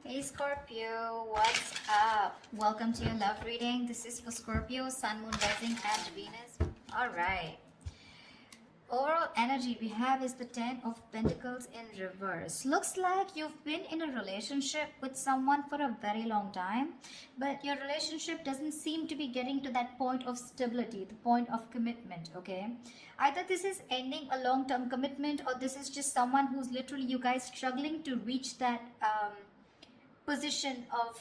Hey Scorpio, what's up? Welcome to your love reading. This is for Scorpio, Sun, Moon, Rising, and Venus. Alright. Overall energy we have is the Ten of Pentacles in reverse. Looks like you've been in a relationship with someone for a very long time, but your relationship doesn't seem to be getting to that point of stability, the point of commitment, okay? Either this is ending a long-term commitment, or this is just someone who's literally, you guys, struggling to reach that position of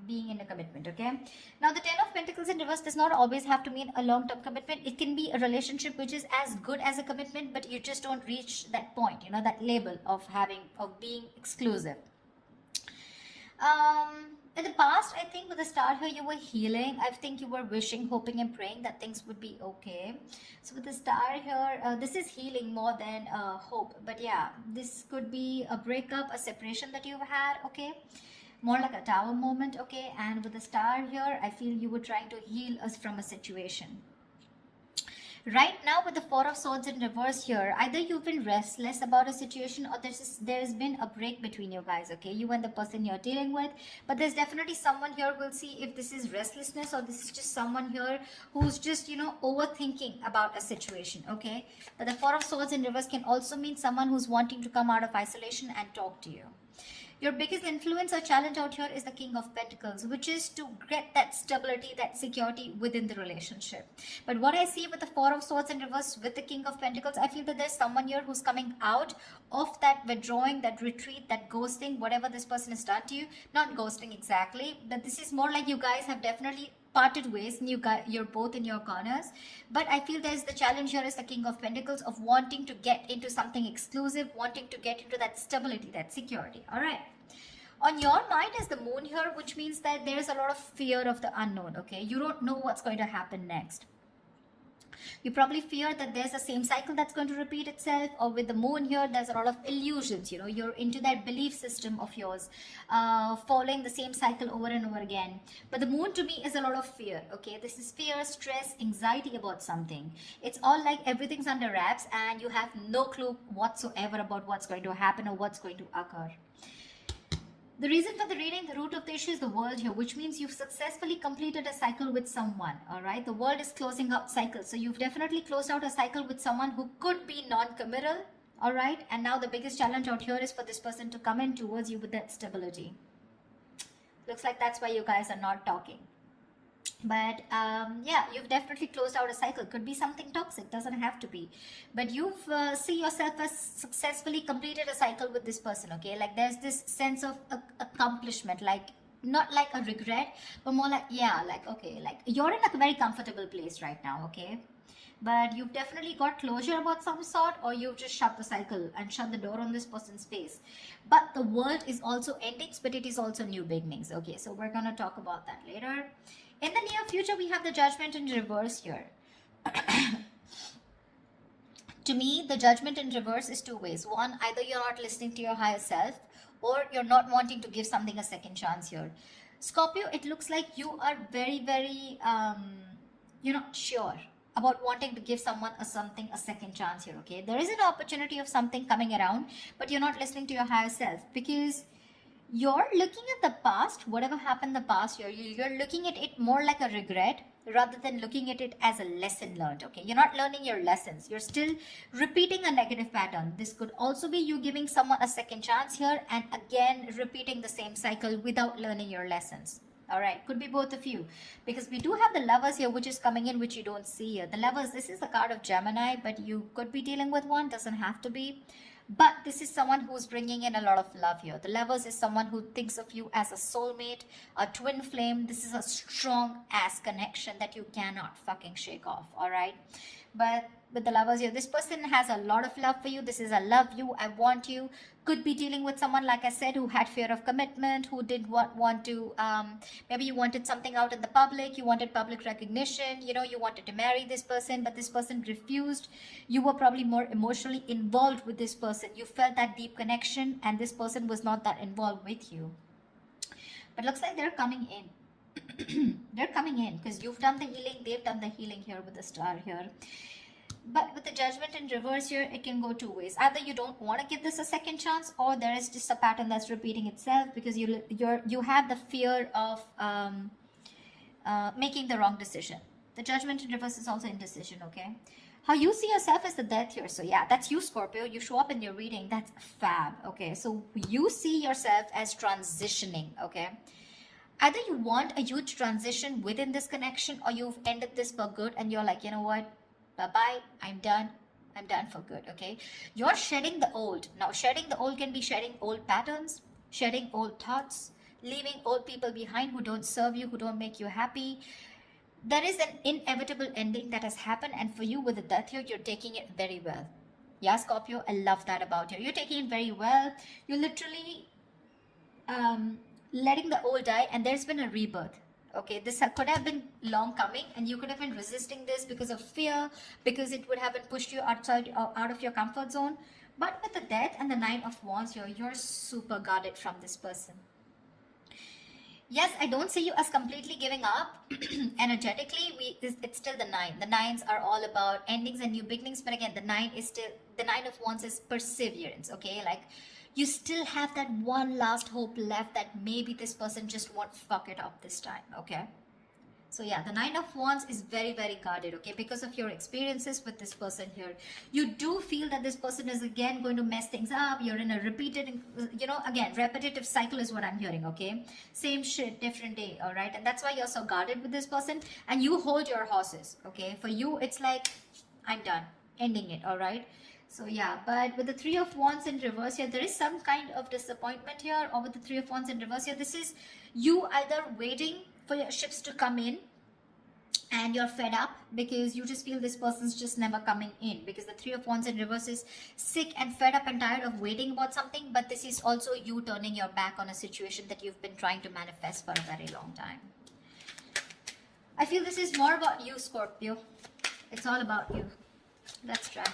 being in a commitment. Okay, now the Ten of Pentacles in reverse does not always have to mean a long-term commitment. It can be a relationship which is as good as a commitment, but you just don't reach that point, you know, that label of being exclusive. In the past, I think with the Star here, you were healing. I think you were wishing, hoping and praying that things would be okay. So with the Star here, this is healing more than hope. But yeah, this could be a breakup, a separation that you've had, okay? More like a Tower moment, okay? And with the Star here, I feel you were trying to heal us from a situation. Right now with the Four of Swords in reverse here, either you've been restless about a situation, or there's been a break between you guys, okay? You and the person you're dealing with. But there's definitely someone here. We'll see if this is restlessness or this is just someone here who's just, you know, overthinking about a situation, okay? But the Four of Swords in reverse can also mean someone who's wanting to come out of isolation and talk to you. Your biggest influence or challenge out here is the King of Pentacles, which is to get that stability, that security within the relationship. But what I see with the Four of Swords in reverse with the King of Pentacles, I feel that there's someone here who's coming out of that withdrawing, that retreat, that ghosting, whatever this person has done to you. Not ghosting exactly, but this is more like you guys have definitely parted ways and you're both in your corners. But I feel there's the challenge here is the King of Pentacles of wanting to get into something exclusive, wanting to get into that stability, that security. All right. On your mind is the Moon here, which means that there's a lot of fear of the unknown, okay? You don't know what's going to happen next. You probably fear that there's the same cycle that's going to repeat itself, or with the Moon here, there's a lot of illusions, you know, you're into that belief system of yours, following the same cycle over and over again. But the Moon to me is a lot of fear, okay? This is fear, stress, anxiety about something. It's all like everything's under wraps and you have no clue whatsoever about what's going to happen or what's going to occur. The reason for the reading, the root of the issue is the World here, which means you've successfully completed a cycle with someone, all right? The World is closing out cycles. So you've definitely closed out a cycle with someone who could be non-committal, all right? And now the biggest challenge out here is for this person to come in towards you with that stability. Looks like that's why you guys are not talking. But yeah, you've definitely closed out a cycle. Could be something toxic, doesn't have to be. But you've see yourself as successfully completed a cycle with this person, okay? Like there's this sense of accomplishment, like not like a regret, but more like, yeah, like, okay, like you're in a very comfortable place right now, okay? But you've definitely got closure about some sort, or you've just shut the cycle and shut the door on this person's face. But the world is also endings, but it is also new beginnings, okay? So we're going to talk about that later. In the near future, we have the Judgment in reverse here. To me, the Judgment in reverse is two ways. One, either you're not listening to your higher self, or you're not wanting to give something a second chance here. Scorpio, it looks like you are very, very, you're not sure about wanting to give someone something a second chance here, okay? There is an opportunity of something coming around, but you're not listening to your higher self because you're looking at the past, whatever happened in the past year, you're looking at it more like a regret rather than looking at it as a lesson learned, okay? You're not learning your lessons. You're still repeating a negative pattern. This could also be you giving someone a second chance here and again repeating the same cycle without learning your lessons. All right, could be both of you, because we do have the Lovers here, which is coming in, which you don't see here. The Lovers, this is the card of Gemini, but you could be dealing with one, doesn't have to be. But this is someone who's bringing in a lot of love here. The Lovers is someone who thinks of you as a soulmate, a twin flame. This is a strong ass connection that you cannot fucking shake off, all right? But with the Lovers here, this person has a lot of love for you. This is a love you, I want you. Could be dealing with someone, like I said, who had fear of commitment, who did want to, maybe you wanted something out in the public, you wanted public recognition, you know, you wanted to marry this person, but this person refused. You were probably more emotionally involved with this person. You felt that deep connection, and this person was not that involved with you. But looks like they're coming in. They're coming in because you've done the healing, they've done the healing here with the Star here. But with the Judgment in reverse here, it can go two ways. Either you don't want to give this a second chance, or there is just a pattern that's repeating itself because you have the fear of making the wrong decision. The Judgment in reverse is also indecision, okay? How you see yourself is the Death here. So yeah, that's you, Scorpio. You show up in your reading. That's fab, okay? So you see yourself as transitioning, okay? Either you want a huge transition within this connection, or you've ended this for good and you're like, you know what? Bye-bye. I'm done. I'm done for good, okay? You're shedding the old. Now, shedding the old can be shedding old patterns, shedding old thoughts, leaving old people behind who don't serve you, who don't make you happy. There is an inevitable ending that has happened, and for you with the Death here, you're taking it very well. Yeah, Scorpio, I love that about you. You're taking it very well. You're literally letting the old die, and there's been a rebirth. Okay, this could have been long coming, and you could have been resisting this because of fear, because it would have been pushed you outside, out of your comfort zone. But with the Death and the Nine of Wands here, you're super guarded from this person. Yes, I don't see you as completely giving up. Energetically, it's still the nine. The nines are all about endings and new beginnings. But again, the Nine of Wands is perseverance. Okay, like you still have that one last hope left that maybe this person just won't fuck it up this time. Okay. So yeah, the Nine of Wands is very, very guarded, okay? Because of your experiences with this person here. You do feel that this person is again going to mess things up. You're in a repeated, again, repetitive cycle is what I'm hearing, okay? Same shit, different day, all right? And that's why you're so guarded with this person. And you hold your horses, okay? For you, it's like, I'm done, ending it, all right? So yeah, but with the Three of Wands in reverse here, there is some kind of disappointment here. Or with the Three of Wands in reverse here, this is you either waiting for your ships to come in and you're fed up because you just feel this person's just never coming in, because the Three of Wands in reverse is sick and fed up and tired of waiting about something. But this is also you turning your back on a situation that you've been trying to manifest for a very long time. I feel this is more about you, Scorpio. It's all about you. Let's try.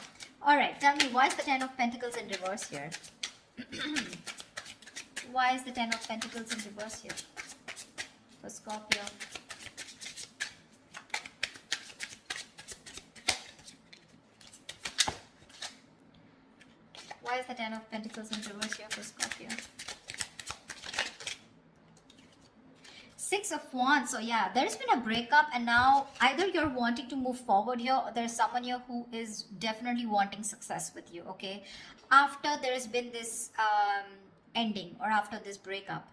All right, tell me, why is the Ten of Pentacles in reverse here? Why is the Ten of Pentacles in reverse here for Scorpio? Why is the Ten of Pentacles in reverse here for Scorpio? Six of Wands. So yeah, there's been a breakup, and now either you're wanting to move forward here, or there's someone here who is definitely wanting success with you, okay? After there's been this ending, or after this breakup.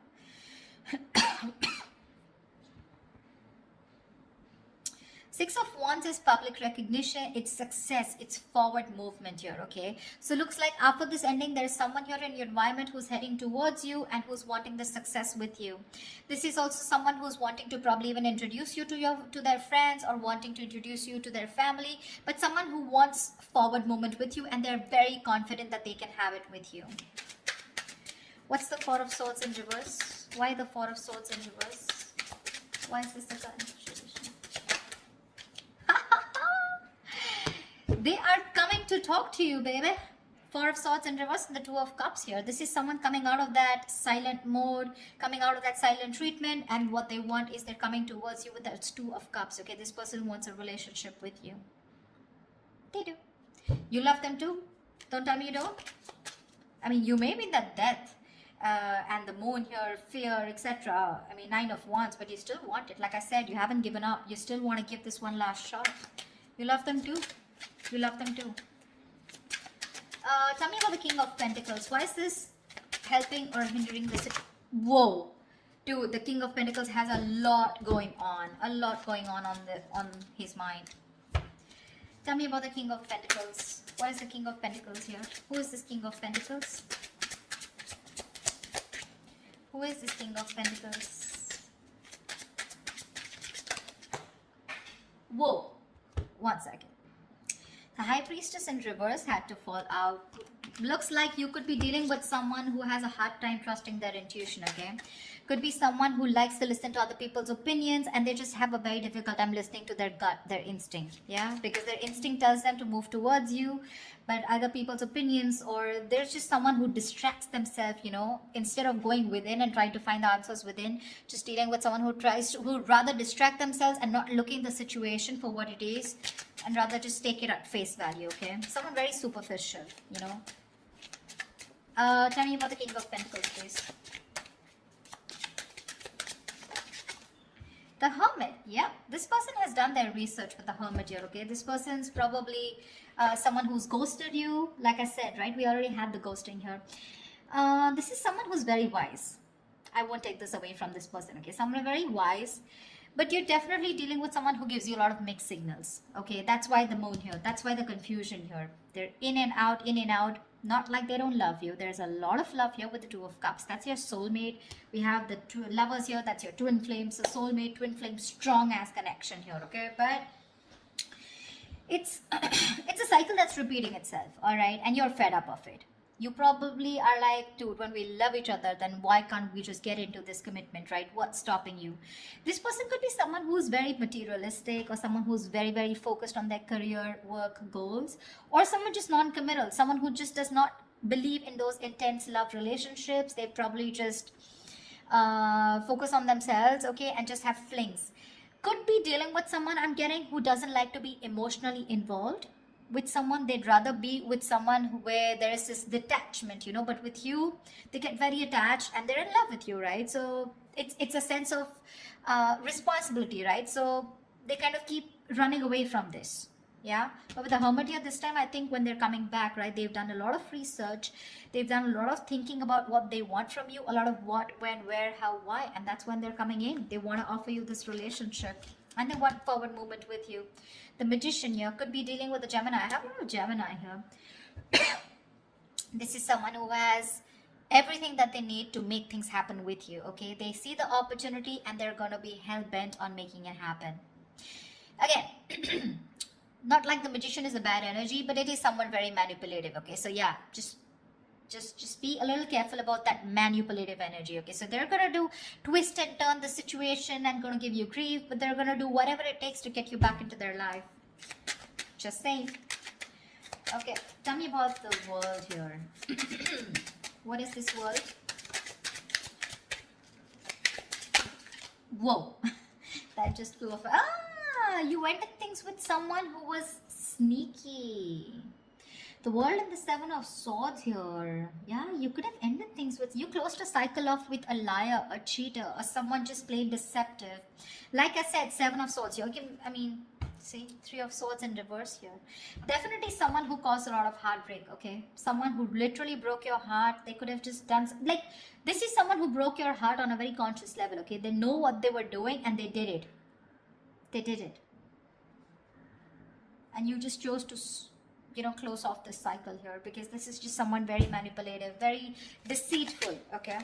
Six of Wands is public recognition, it's success, it's forward movement here, okay? So looks like after this ending, there is someone here in your environment who's heading towards you and who's wanting the success with you. This is also someone who's wanting to probably even introduce you to their friends, or wanting to introduce you to their family, but someone who wants forward movement with you, and they're very confident that they can have it with you. What's the Four of Swords in reverse? Why the Four of Swords in reverse? Why is this the card? They are coming to talk to you, baby. Four of Swords in reverse and the Two of Cups here. This is someone coming out of that silent mode, coming out of that silent treatment, and what they want is they're coming towards you with that Two of Cups, okay? This person wants a relationship with you. They do. You love them too? Don't tell me you don't. I mean, you may be in that Death and the Moon here, fear, etc. I mean, Nine of Wands, but you still want it. Like I said, you haven't given up. You still want to give this one last shot. You love them too? You love them too. Tell me about the King of Pentacles. Why is this helping or hindering this? Whoa. Dude, the King of Pentacles has a lot going on. A lot going on his mind. Tell me about the King of Pentacles. What is the King of Pentacles here? Who is this King of Pentacles? Who is this King of Pentacles? Whoa. 1 second. The High Priestess in reverse had to fall out. Looks like you could be dealing with someone who has a hard time trusting their intuition, okay? Could be someone who likes to listen to other people's opinions, and they just have a very difficult time listening to their gut, their instinct, yeah? Because their instinct tells them to move towards you, but other people's opinions, or there's just someone who distracts themselves, instead of going within and trying to find the answers within, just dealing with someone who rather distract themselves and not looking the situation for what it is, and rather just take it at face value. Okay, someone very superficial. Tell me about the King of Pentacles, please. The Hermit. Yeah, this person has done their research with the Hermit here. Okay, this person's probably someone who's ghosted you. Like I said, right, we already had the ghosting here. This is someone who's very wise. I won't take this away from this person. Okay, someone very wise, but you're definitely dealing with someone who gives you a lot of mixed signals. Okay, that's why the moon here, that's why the confusion here. They're in and out, not like they don't love you. There's a lot of love here with the Two of Cups. That's your soulmate. We have the two lovers here. That's your twin flames. So soulmate, twin flame, strong ass connection here. Okay, but it's it's a cycle that's repeating itself. All right, and you're fed up of it. You probably are like, dude, when we love each other, then why can't we just get into this commitment, right? What's stopping you? This person could be someone who's very materialistic, or someone who's very, very focused on their career, work, goals, or someone just non-committal, someone who just does not believe in those intense love relationships. They probably just focus on themselves, okay, and just have flings. Could be dealing with someone, I'm getting, who doesn't like to be emotionally involved with someone. They'd rather be with someone where there is this detachment, but with you they get very attached and they're in love with you, right? So it's a sense of responsibility, right? So they kind of keep running away from this. Yeah, but with the Hermit here this time, I think when they're coming back, right, they've done a lot of research, they've done a lot of thinking about what they want from you, a lot of what, when, where, how, why, and that's when they're coming in. They want to offer you this relationship and they want forward movement with you. The Magician here could be dealing with a Gemini. I have a lot of Gemini here. This is someone who has everything that they need to make things happen with you. Okay, they see the opportunity and they're going to be hell-bent on making it happen. Again, not like the Magician is a bad energy, but it is someone very manipulative. Okay, so yeah, just be a little careful about that manipulative energy. Okay, so they're gonna do twist and turn the situation and gonna give you grief, but they're gonna do whatever it takes to get you back into their life. Just saying. Okay, tell me about the world here. What is this world? Whoa, that just flew off. You ended things with someone who was sneaky. The World and the Seven of Swords here. Yeah, you could have ended things with, you closed a cycle off with a liar, a cheater, or someone just plain deceptive. Like I said, Seven of Swords here. I mean, see, Three of Swords in reverse here. Definitely someone who caused a lot of heartbreak, okay? Someone who literally broke your heart. They could have just done, like, this is someone who broke your heart on a very conscious level, okay? They know what they were doing and they did it. They did it. And you just chose to, close off this cycle here, because this is just someone very manipulative, very deceitful, okay?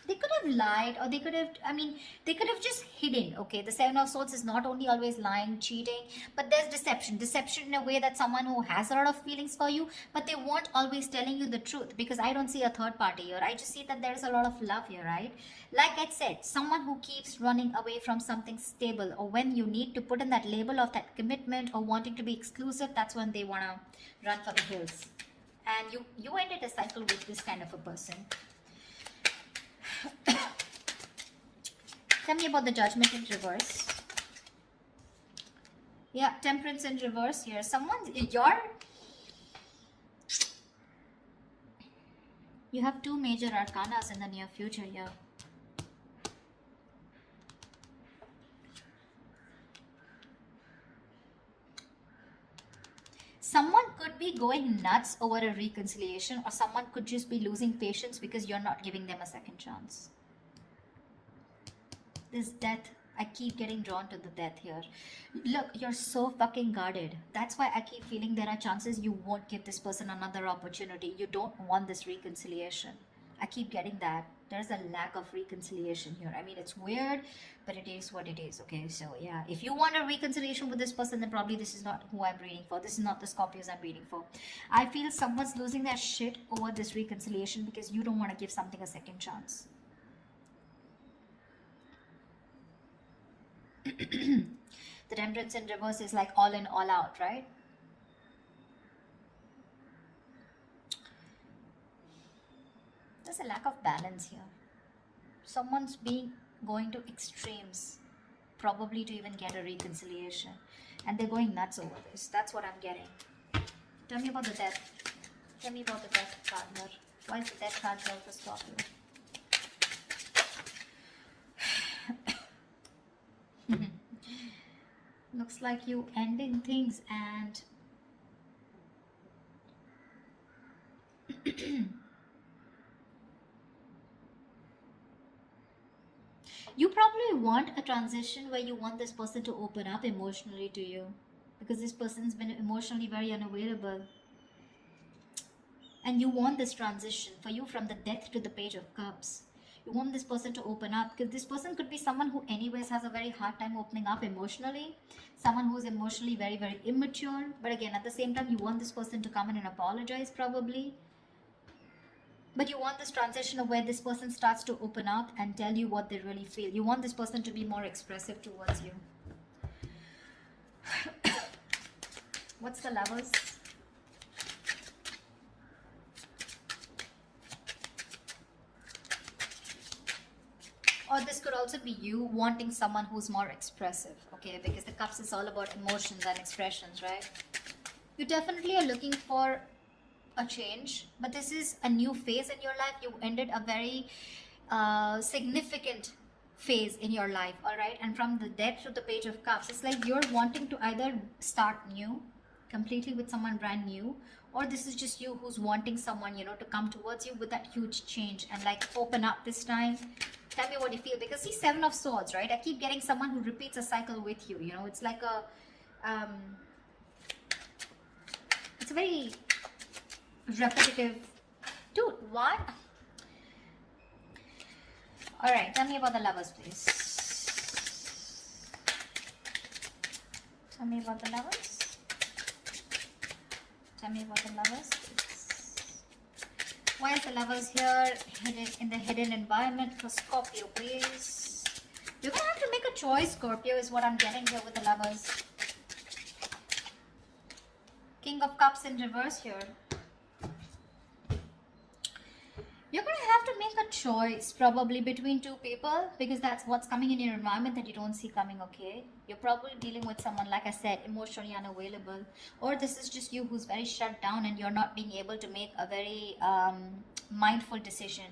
They could have lied, or they could have just hidden, okay? The Seven of Swords is not only always lying, cheating, but there's deception. Deception in a way that someone who has a lot of feelings for you, but they won't always telling you the truth, because I don't see a third party here. I just see that there's a lot of love here, right? Like I said, someone who keeps running away from something stable, or when you need to put in that label of that commitment or wanting to be exclusive, that's when they want to run for the hills. And you ended a cycle with this kind of a person. Tell me about the Judgment in reverse. Yeah, Temperance in reverse here. You have two major arcanas in the near future here. Someone could be going nuts over a reconciliation, or someone could just be losing patience because you're not giving them a second chance. This death, I keep getting drawn to the death here. Look, you're so fucking guarded. That's why I keep feeling there are chances you won't give this person another opportunity. You don't want this reconciliation. I keep getting that. There's a lack of reconciliation here. I mean, it's weird, but it is what it is, okay? So, yeah, if you want a reconciliation with this person, then probably this is not who I'm reading for. This is not the Scorpios I'm reading for. I feel someone's losing their shit over this reconciliation because you don't want to give something a second chance. The Temperance in reverse is like all in, all out, right? There's a lack of balance here. Someone's going to extremes, probably to even get a reconciliation, and they're going nuts over this. That's what I'm getting. Tell me about the death. Tell me about the death card here. Why is the death card here for Scorpio? Looks like you ending things, and you probably want a transition where you want this person to open up emotionally to you, because this person's been emotionally very unavailable, and you want this transition for you from the Death to the Page of Cups. You want this person to open up, because this person could be someone who anyways has a very hard time opening up emotionally, someone who's emotionally very, very immature. But again, at the same time, you want this person to come in and apologize probably. But you want this transition of where this person starts to open up and tell you what they really feel. You want this person to be more expressive towards you. What's the Lovers? Or this could also be you wanting someone who's more expressive, okay? Because the Cups is all about emotions and expressions, right? You definitely are looking for a change, but this is a new phase in your life. You ended a very significant phase in your life, all right? And from the Death to the Page of Cups, it's like you're wanting to either start new, completely with someone brand new, or this is just you who's wanting someone, you know, to come towards you with that huge change and like open up this time. Tell me what you feel, because see, Seven of Swords, right? I keep getting someone who repeats a cycle with you, you know? It's like a it's a very repetitive. Dude, what? All right, tell me about the Lovers, please. Tell me about the Lovers. Tell me about the Lovers, please. Why is the Lovers here hidden in the hidden environment for Scorpio, please? You're gonna have to make a choice, Scorpio, is what I'm getting here with the Lovers. King of Cups in reverse here. You're going to have to make a choice probably between two people, because that's what's coming in your environment that you don't see coming, okay? You're probably dealing with someone, like I said, emotionally unavailable, or this is just you who's very shut down and you're not being able to make a very mindful decision.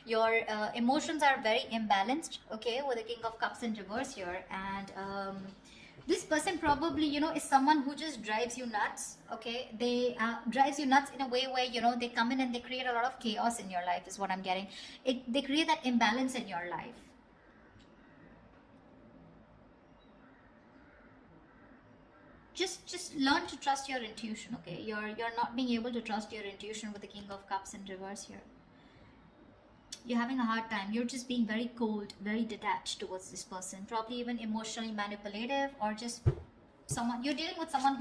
Your emotions are very imbalanced, okay, with the King of Cups in reverse here, and this person probably, you know, is someone who just drives you nuts, okay? They drives you nuts in a way where, you know, they come in and they create a lot of chaos in your life, is what I'm getting. They create that imbalance in your life. Just learn to trust your intuition, okay? You're not being able to trust your intuition with the King of Cups in reverse here. You're having a hard time. You're just being very cold, very detached towards this person, probably even emotionally manipulative, or just someone, you're dealing with someone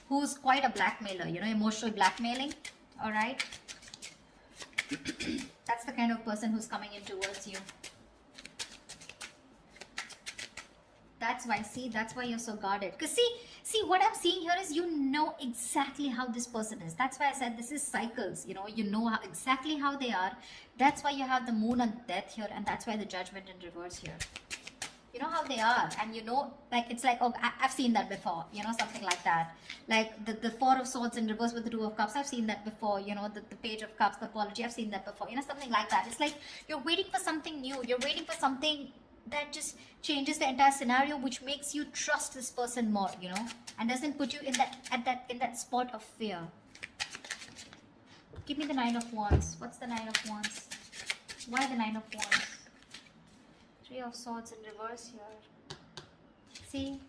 who's quite a blackmailer, you know, emotionally blackmailing. All right. That's the kind of person who's coming in towards you. That's why, see, that's why you're so guarded. Because see, what I'm seeing here is you know exactly how this person is. That's why I said this is cycles, you know how, exactly how they are. That's why you have the Moon and Death here, and that's why the Judgment in reverse here. You know how they are, and you know, like, it's like, oh, I've seen that before, you know, something like that. Like the Four of Swords in reverse with the Two of Cups, I've seen that before, you know, the Page of Cups, the apology, I've seen that before, you know, something like that. It's like you're waiting for something new, you're waiting for something that just changes the entire scenario, which makes you trust this person more, you know, and doesn't put you in that spot of fear. Give me the Nine of Wands. What's the Nine of Wands? Why the Nine of Wands? Three of Swords in reverse here. See,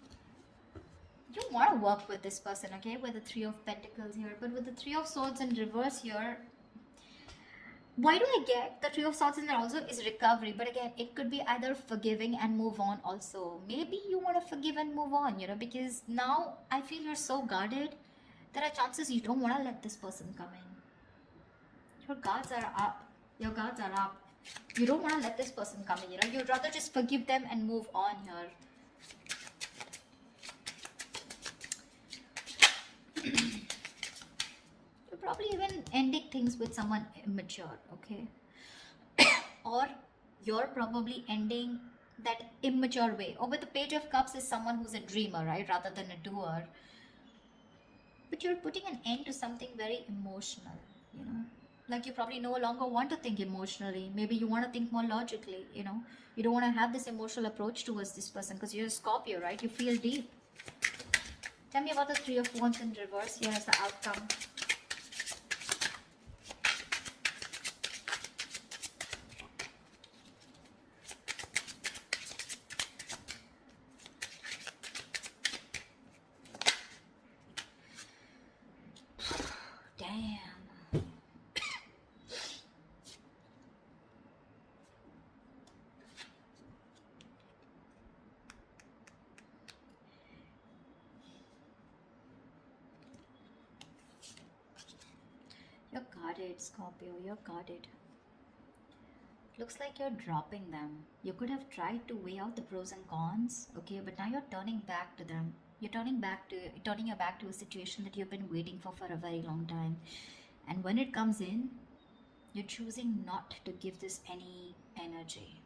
you want to work with this person, okay, with the Three of Pentacles here, but with the Three of Swords in reverse here, why do I get the Three of Swords in there also is recovery? But again, it could be either forgiving and move on also. Maybe you want to forgive and move on, you know, because now I feel you're so guarded. There are chances you don't want to let this person come in. Your guards are up. Your guards are up. You don't want to let this person come in, you know. You'd rather just forgive them and move on here. probably even ending things with someone immature, okay? Or you're probably ending that immature way. Or with the Page of Cups is someone who's a dreamer, right, rather than a doer. But you're putting an end to something very emotional, you know. Like you probably no longer want to think emotionally. Maybe you want to think more logically, you know. You don't want to have this emotional approach towards this person because you're a Scorpio, right? You feel deep. Tell me about the Three of Wands in reverse. Here is the outcome. Damn. You're guarded, Scorpio. You're guarded. Looks like you're dropping them. You could have tried to weigh out the pros and cons, okay, but now you're turning back to them. You're turning your back to a situation that you've been waiting for a very long time. And when it comes in, you're choosing not to give this any energy.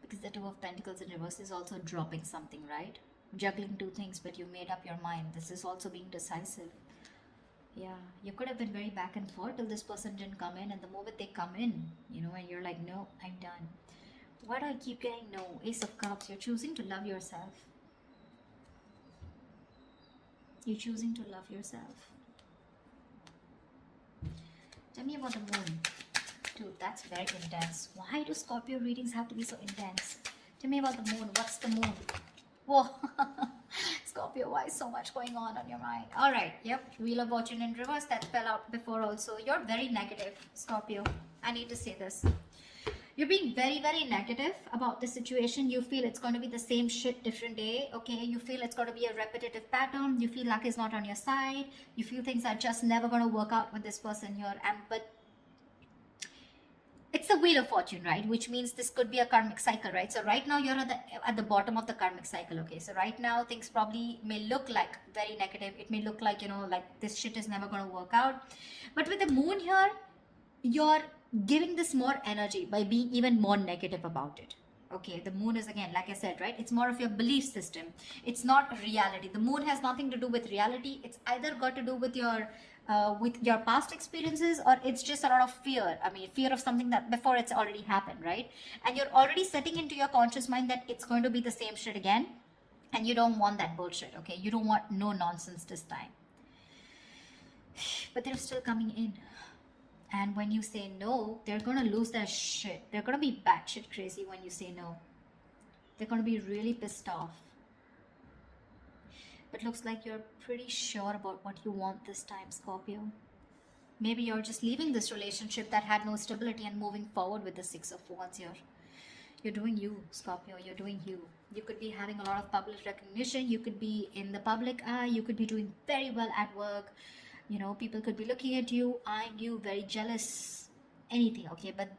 Because the Two of Pentacles in reverse is also dropping something, right? Juggling two things, but you made up your mind. This is also being decisive. Yeah, you could have been very back and forth till this person didn't come in, and the moment they come in, you know, and you're like, no, I'm done. Why do I keep getting no? Ace of Cups. You're choosing to love yourself. You're choosing to love yourself. Tell me about the moon. Dude, that's very intense. Why do Scorpio readings have to be so intense? Tell me about the moon. What's the moon? Whoa. Scorpio, why is so much going on your mind? All right. Yep. Wheel of Fortune in reverse. That fell out before also. You're very negative, Scorpio. I need to say this. You're being very, very negative about the situation. You feel it's going to be the same shit different day, okay? You feel it's going to be a repetitive pattern. You feel luck is not on your side. You feel things are just never going to work out with this person here. But it's the Wheel of Fortune, right? Which means this could be a karmic cycle, right? So right now you're at the bottom of the karmic cycle, okay? So right now things probably may look like very negative. It may look like, you know, like this shit is never going to work out. But with the moon here, you're giving this more energy by being even more negative about it. Okay, the moon is, again, like I said, right, it's more of your belief system. It's not reality. The moon has nothing to do with reality. It's either got to do with your past experiences, or it's just a lot of fear. I mean, fear of something that before it's already happened, right? And you're already setting into your conscious mind that it's going to be the same shit again, and you don't want that bullshit. Okay, you don't want no nonsense this time. But they're still coming in. And when you say no, they're going to lose their shit. They're going to be batshit crazy when you say no. They're going to be really pissed off. But looks like you're pretty sure about what you want this time, Scorpio. Maybe you're just leaving this relationship that had no stability and moving forward with the Six of Wands here. You're doing you, Scorpio. You're doing you. You could be having a lot of public recognition. You could be in the public eye. You could be doing very well at work. You know, people could be looking at you, eyeing you, very jealous, anything, okay? But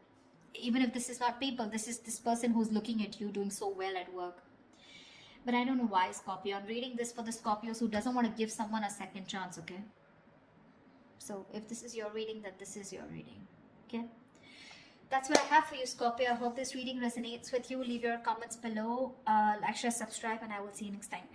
even if this is not people, this is this person who's looking at you doing so well at work. But I don't know why, Scorpio. I'm reading this for the Scorpios who doesn't want to give someone a second chance, okay? So if this is your reading, then this is your reading, okay? That's what I have for you, Scorpio. I hope this reading resonates with you. Leave your comments below, like, share, subscribe, and I will see you next time.